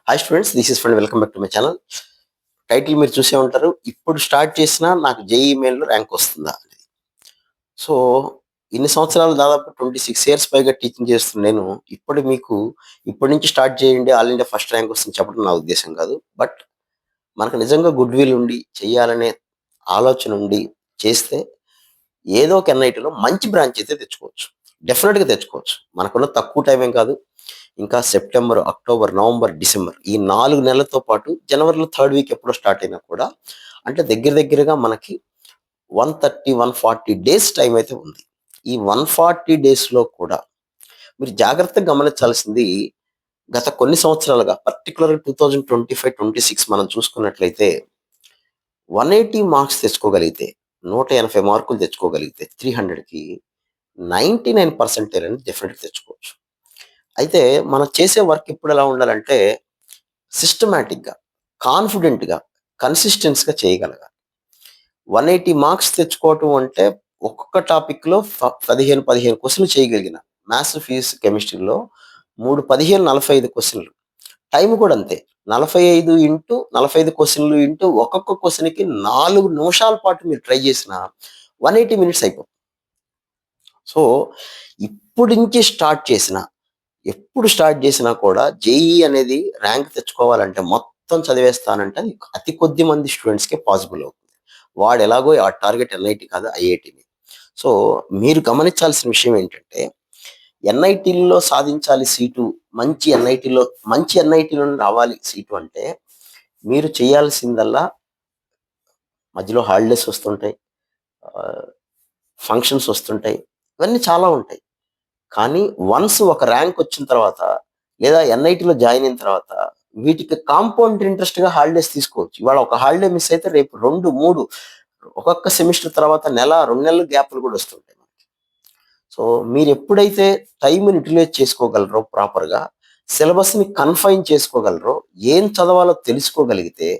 Hi students, this is friend. Welcome back to my channel. Title మీరు చూసే ఉంటారు. ఇప్పుడు స్టార్ట్ చేసినా నాకు జేఈఈ మెయిన్‌లో ర్యాంక్ వస్తుందా అనేది. సో, ఇన్ని సంవత్సరాలు దాదాపు 26 ఇయర్స్ పైగా టీచింగ్ చేస్తున్న నేను ఇప్పటి నుంచి స్టార్ట్ చేయండి, ఆల్ ఇండియా ఫస్ట్ ర్యాంక్ వస్తుందని చెప్పడం నా ఉద్దేశ్యం కాదు. బట్ మనకు నిజంగా గుడ్ విల్ ఉండి, చేయాలనే ఆలోచన ఉండి చేస్తే ఏదో ఒక ఎన్ఐటీలో మంచి బ్రాంచ్ అయితే తెచ్చుకోవచ్చు. డెఫినిట్‌గా తెచ్చుకోవచ్చు. మనకున్న తక్కువ టైం ఏం కాదు. ఇంకా సెప్టెంబర్, అక్టోబర్, నవంబర్, డిసెంబర్ ఈ 4 నెలలతో పాటు జనవరిలో థర్డ్ వీక్ ఎప్పుడో స్టార్ట్ అయినా కూడా అంటే దగ్గరగా మనకి 130, 140 డేస్ టైం అయితే ఉంది. ఈ 140 డేస్‌లో కూడా మీరు జాగ్రత్తగా గమనించాల్సింది గత కొన్ని సంవత్సరాలుగా పర్టిక్యులర్‌గా 2025, 26 మనం చూసుకున్నట్లయితే 180 మార్క్స్ తెచ్చుకోగలిగితే, 180 మార్కులు తెచ్చుకోగలిగితే 300కి 99% అనేది డెఫినిట్‌గా తెచ్చుకోవచ్చు. అయితే మనం చేసే వర్క్ ఎప్పుడెలా ఉండాలంటే సిస్టమాటిక్‌గా, కాన్ఫిడెంట్‌గా, కన్సిస్టెన్స్‌గా చేయగలగాలి. 180 మార్క్స్ తెచ్చుకోవటం అంటే ఒక్కొక్క టాపిక్‌లో 15 క్వెషన్‌లు చేయగలిగిన మ్యాథ్స్, ఫిజిక్స్, కెమిస్ట్రీలో 3, 15, 45 క్వెషన్‌లు. టైమ్ కూడా అంతే. 45 క్వెషన్‌లు ఇంటూ ఒక్కొక్క క్వెషన్‌కి 4 నిమిషాల పాటు మీరు ట్రై చేసినా 180 మినిట్స్ అయిపోతుంది. సో, ఇప్పుడు నుంచి స్టార్ట్ చేసిన ఎప్పుడు స్టార్ట్ చేసినా కూడా జేఈఈ అనేది ర్యాంక్ తెచ్చుకోవాలంటే మొత్తం చదివేస్తానంటే అది అతి కొద్ది మంది స్టూడెంట్స్‌కే పాసిబుల్ అవుతుంది. వాడు ఎలాగో ఆ టార్గెట్ ఎన్ఐటీ కాదు, ఐఐటీని. సో, మీరు గమనించాల్సిన విషయం ఏంటంటే ఎన్ఐటీల్లో సాధించాలి సీటు, మంచి ఎన్ఐటీలో రావాలి సీటు అంటే మీరు చేయాల్సిందల్లా మధ్యలో హాలిడేస్ వస్తుంటాయి. ఫంక్షన్స్ వస్తుంటాయి. ఇవన్నీ చాలా ఉంటాయి. కానీ వన్స్ ఒక ర్యాంక్ వచ్చిన తర్వాత లేదా ఎన్ఐటీలో జాయిన్ అయిన తర్వాత వీటికి కాంపౌండ్ ఇంట్రెస్ట్‌గా హాలిడేస్ తీసుకోవచ్చు. ఇవాళ ఒక హాలిడే మిస్ అయితే రేపు 2, 3 ఒక్కొక్క సెమిస్టర్ తర్వాత నెల, 2 నెలలు గ్యాప్‌లు కూడా వస్తుంటాయి మనకి. సో, మీరెప్పుడైతే టైమ్‌ని యుటిలైజ్ చేసుకోగలరో ప్రాపర్‌గా, సిలబస్‌ని కన్ఫైన్ చేసుకోగలరో, ఏం చదవాలో తెలుసుకోగలిగితే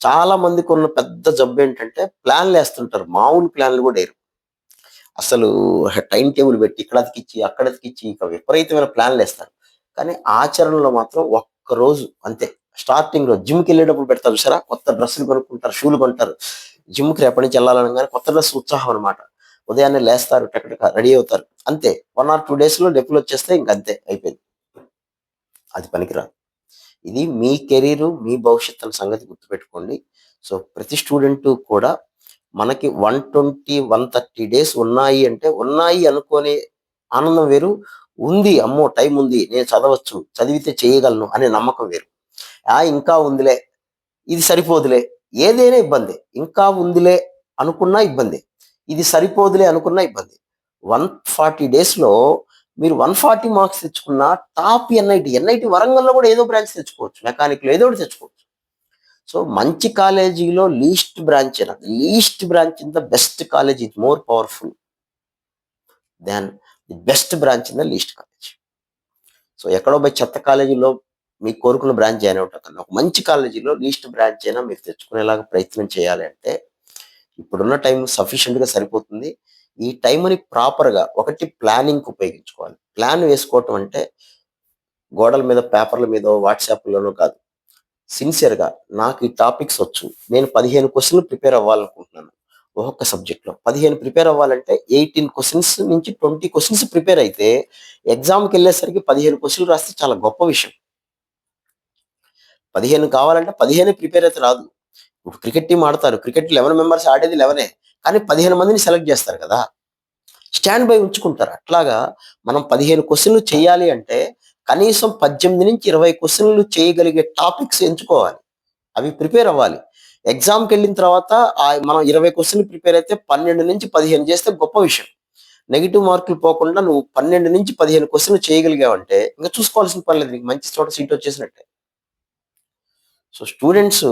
చాలా మందికున్న పెద్ద జబ్బేంటంటే ప్లాన్‌లేస్తుంటారు. మామూలు ప్లాన్‌లు కూడా ఎయరు. అసలు టైమ్ టేబుల్ పెట్టి ఇక్కడ అతికిచ్చి, అక్కడ అతికిచ్చి ఇక విపరీతమైన ప్లాన్‌లేస్తారు. కానీ ఆచరణలో మాత్రం ఒక్కరోజు అంతే. స్టార్టింగ్‌లో జిమ్‌కెళ్ళేటప్పుడు పెడతారు చూసారా? కొత్త డ్రెస్సులు కొనుక్కుంటారు, షూలు కొంటారు. జిమ్‌కి రేపటి నుంచి ఎళ్ళాలనంగానే కొత్త డ్రెస్ ఉత్సాహం అనమాట. ఉదయాన్నే లేస్తారు, టకటక రెడీ అవుతారు. అంతే 1 ఆర్ 2 డేస్‌లో డెప్పులొచ్చేస్తాయి. ఇంకంతే అయిపోయింది. అది పనికిరాదు. ఇది మీ కెరీరు, మీ భవిష్యత్తు అన్న సంగతి గుర్తుపెట్టుకోండి. సో, ప్రతి స్టూడెంటు కూడా మనకి 120, 130 డేస్ ఉన్నాయి అంటే, ఉన్నాయి అనుకోనే ఆనందం వేరు. ఉంది, అమ్మో! టైం ఉంది, నేను చదవచ్చు, చదివితే చేయగలను అనే నమ్మకం వేరు. ఇంకా ఉందిలే, ఇది సరిపోదులే, ఏదైనా ఇబ్బందే. ఇంకా ఉందిలే అనుకున్నా ఇబ్బందే. ఇది సరిపోదులే అనుకున్నా ఇబ్బందే. 140 డేస్‌లో మీరు 140 మార్క్స్ తెచ్చుకున్న టాప్ ఎన్ఐటీ వరంగల్‌లో కూడా ఏదో బ్రాంచ్ తెచ్చుకోవచ్చు. మెకానిక్‌లో ఏదో ఒకటి తెచ్చుకోవచ్చు. సో, మంచి కాలేజీలో least branch in the best college is more powerful than the best branch in the least college. So, ఎక్కడో పోయి చెత్త కాలేజీలో మీకు కోరుకున్న బ్రాంచ్ జాయిన్ అవ్వటం కన్నా, ఒక మంచి కాలేజీలో లీస్ట్ బ్రాంచ్ అయినా మీరు తెచ్చుకునేలాగా ప్రయత్నం చేయాలి అంటే, ఇప్పుడున్న టైం సఫిషియెంట్‌గా సరిపోతుంది. ఈ టైమ్‌ని ప్రాపర్‌గా ఒకటి ప్లానింగ్‌కి ఉపయోగించుకోవాలి. ప్లాన్ వేసుకోవటం అంటే గోడల మీద, పేపర్‌ల మీదో, వాట్సాప్‌లోనో కాదు. సిన్సియర్‌గా నాకు ఈ టాపిక్స్ వచ్చు. నేను 15 క్వెషన్‌లు ప్రిపేర్ అవ్వాలనుకుంటున్నాను. ఒక్కొక్క సబ్జెక్ట్‌లో. 15 ప్రిపేర్ అవ్వాలంటే 18 క్వెషన్స్ నుంచి 20 క్వెషన్స్ ప్రిపేర్ అయితే ఎగ్జామ్‌కెళ్ళేసరికి 15 క్వెషన్‌లు రాస్తే చాలా గొప్ప విషయం. 15 కావాలంటే 15 ప్రిపేర్ అయితే రాదు. ఇప్పుడు క్రికెట్ టీమ్ ఆడతారు. క్రికెట్ 11 మెంబర్స్ ఆడేది 11 కానీ 15 మందిని సెలెక్ట్ చేస్తారు కదా! స్టాండ్ బై ఉంచుకుంటారు. అట్లాగా మనం 15 క్వెషన్‌లు చేయాలి అంటే కనీసం 18-20 క్వెషన్‌లు చేయగలిగే టాపిక్స్ ఎంచుకోవాలి. అవి ప్రిపేర్ అవ్వాలి. ఎగ్జామ్‌కెళ్ళిన తర్వాత మనం 20 క్వెషన్‌లు ప్రిపేర్ అయితే 12-15 చేస్తే గొప్ప విషయం. నెగెటివ్ మార్కులు పోకుండా నువ్వు 12-15 క్వెషన్‌లు చేయగలిగావంటే ఇంక చూసుకోవాల్సిన పని లేదు. నీకు మంచి చోట సీట్ వచ్చేసినట్టే. సో, స్టూడెంట్స్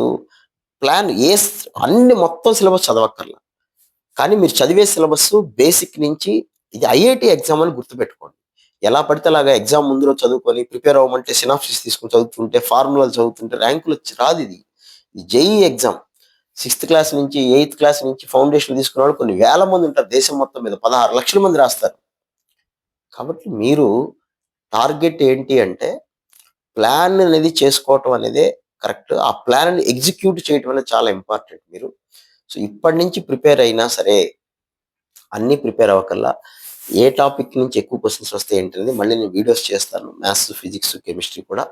ప్లాన్ ఏస్ అన్ని మొత్తం సిలబస్ చదవక్కర్లా. కానీ మీరు చదివే సిలబస్ బేసిక్ నుంచి ఇది ఐఐటీ ఎగ్జామ్ అని గుర్తుపెట్టుకోండి. ఎలా పడితే అలాగా ఎగ్జామ్ ముందు రోజు చదువుకొని ప్రిపేర్ అవ్వమంటే సినాప్సిస్ తీసుకొని చదువుతుంటే, ఫార్ములాలు చదువుతుంటే ర్యాంకులు రాదిది. ఇది జేఈఈ ఎగ్జామ్. 6థ్ క్లాస్ నుంచి, 8థ్ క్లాస్ నుంచి ఫౌండేషన్ తీసుకున్నవాళ్ళు కొన్ని వేల మంది ఉంటారు దేశం మొత్తం మీద. 16 లక్షల మంది రాస్తారు. కాబట్టి మీరు టార్గెట్ ఏంటి అంటే ప్లాన్ అనేది చేసుకోవటం అనేదే కరెక్ట్. ఆ ప్లాన్‌ని ఎగ్జిక్యూట్ చేయటం అనేది చాలా ఇంపార్టెంట్ మీరు. సో, ఇప్పటి నుంచి ప్రిపేర్ అయినా సరే, అన్నీ ప్రిపేర్ అవ్వకల్లా ఏ టాపిక్ నుంచి ఎక్కువ క్వెషన్స్ వస్తాయి ఏంటనేది మళ్ళీ నేను వీడియోస్ చేస్తాను. మ్యాథ్స్, ఫిజిక్స్, కెమిస్ట్రీ కూడా.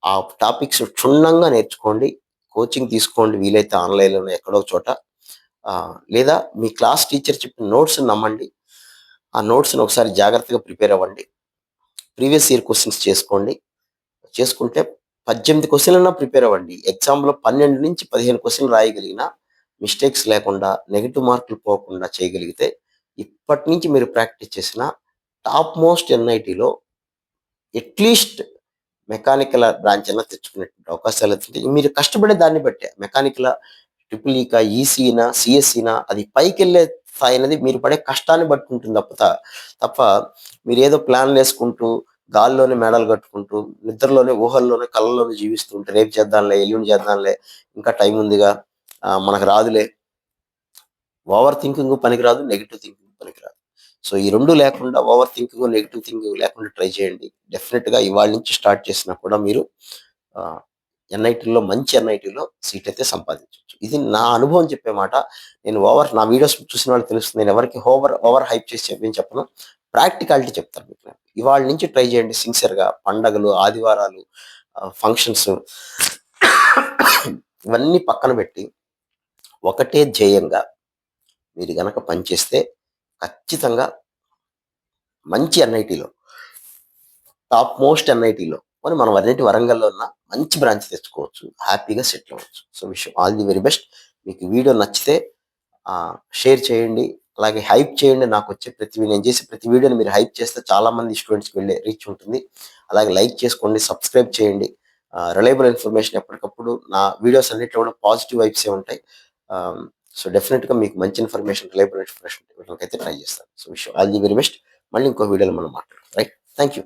ఆ టాపిక్స్ క్షుణ్ణంగా నేర్చుకోండి. కోచింగ్ తీసుకోండి వీలైతే ఆన్‌లైన్‌లోనే ఎక్కడో ఒక చోట. లేదా మీ క్లాస్ టీచర్ చెప్పిన నోట్స్‌ని నమ్మండి. ఆ నోట్స్‌ని ఒకసారి జాగ్రత్తగా ప్రిపేర్ అవ్వండి. ప్రీవియస్ ఇయర్ క్వెషన్స్ చేసుకోండి. చేసుకుంటే 18 క్వెషన్‌లన్నా ప్రిపేర్ అవ్వండి. ఎగ్జామ్‌లో 12-15 క్వెషన్‌లు రాయగలిగినా, మిస్టేక్స్ లేకుండా, నెగెటివ్ మార్కులు పోకుండా చేయగలిగితే, ఇప్పటి నుంచి మీరు ప్రాక్టీస్ చేసిన టాప్ మోస్ట్ ఎన్‌ఐటీలో అట్‌లీస్ట్ మెకానికల్ బ్రాంచ్ అన్నా తెచ్చుకునేటువంటి అవకాశాలయితే మీరు కష్టపడే దాన్ని బట్టే. మెకానికలా, ట్రిపుల్ ఈకా, ఈసీనా, సీఎస్ఈనా అది పైకెళ్ళే స్థాయి అనేది మీరు పడే కష్టాన్ని బట్టి ఉంటుంది తప్ప మీరేదో ప్లాన్‌లేసుకుంటూ, గాల్లోనే మేడలు కట్టుకుంటూ, నిద్రలోనే, ఊహల్లోనే, కలల్లోనే జీవిస్తూ ఉంటే రేపు చేద్దాంలే, ఎల్లుండి చేద్దాంలే, ఇంకా టైం ఉందిగా, మనకు రాదులే. ఓవర్ థింకింగు పనికిరాదు. నెగెటివ్ థింకింగ్ పనికిరాదు. సో, ఈ 2 లేకుండా ఓవర్ థింకింగు, నెగెటివ్ థింకింగ్ లేకుండా ట్రై చేయండి. డెఫినిట్‌గా ఇవాళ నుంచి స్టార్ట్ చేసినా కూడా మీరు ఆహ్, ఎన్‌ఐటీలో మంచి ఎన్‌ఐటీలో సీట్ అయితే సంపాదించొచ్చు. ఇది నా అనుభవం చెప్పే మాట. నా వీడియోస్ చూసిన వాళ్ళకి తెలుస్తుంది. నేను ఎవరికీ ఓవర్ హైప్ చేసి ఏం చెప్పను. ప్రాక్టికాలిటీ చెప్తాను మీకు నేను. ఇవాళ నుంచి ట్రై చేయండి సిన్సియర్‌గా. పండగలు, ఆదివారాలు, ఫంక్షన్స్ ఇవన్నీ పక్కన పెట్టి ఒకటే ధ్యేయంగా మీరు గనక పనిచేస్తే ఖచ్చితంగా మంచి ఎన్ఐటీలో, టాప్ మోస్ట్ ఎన్ఐటీలో పోనీ మనం అన్నిటి వరంగల్‌లో ఉన్న మంచి బ్రాంచ్ తెచ్చుకోవచ్చు. హ్యాపీగా సెటిల్ అవ్వచ్చు. So, wish you all the very best. మీకు వీడియో నచ్చితే షేర్ చేయండి. అలాగే హైప్ చేయండి. నేను చేసే ప్రతి వీడియోని మీరు హైప్ చేస్తే చాలామంది స్టూడెంట్స్‌కి వెళ్ళే రీచ్ ఉంటుంది. అలాగే లైక్ చేసుకోండి, సబ్స్క్రైబ్ చేయండి. రిలయబుల్ ఇన్ఫర్మేషన్ ఎప్పటికప్పుడు నా వీడియోస్ అన్నిట్లో కూడా పాజిటివ్ వైబ్సే ఉంటాయి. ఆహ్, సో, డెఫినిట్‌గా మీకు మంచి ఇన్ఫర్మేషన్, రిలయబుల్ ఇన్ఫర్మేషన్ ఇవ్వడానికైతే ట్రై చేస్తాను. So, wish you all the very best. మళ్ళీ ఇంకో వీడియోలో మనం మాట్లాడదాం. రైట్. Thank you.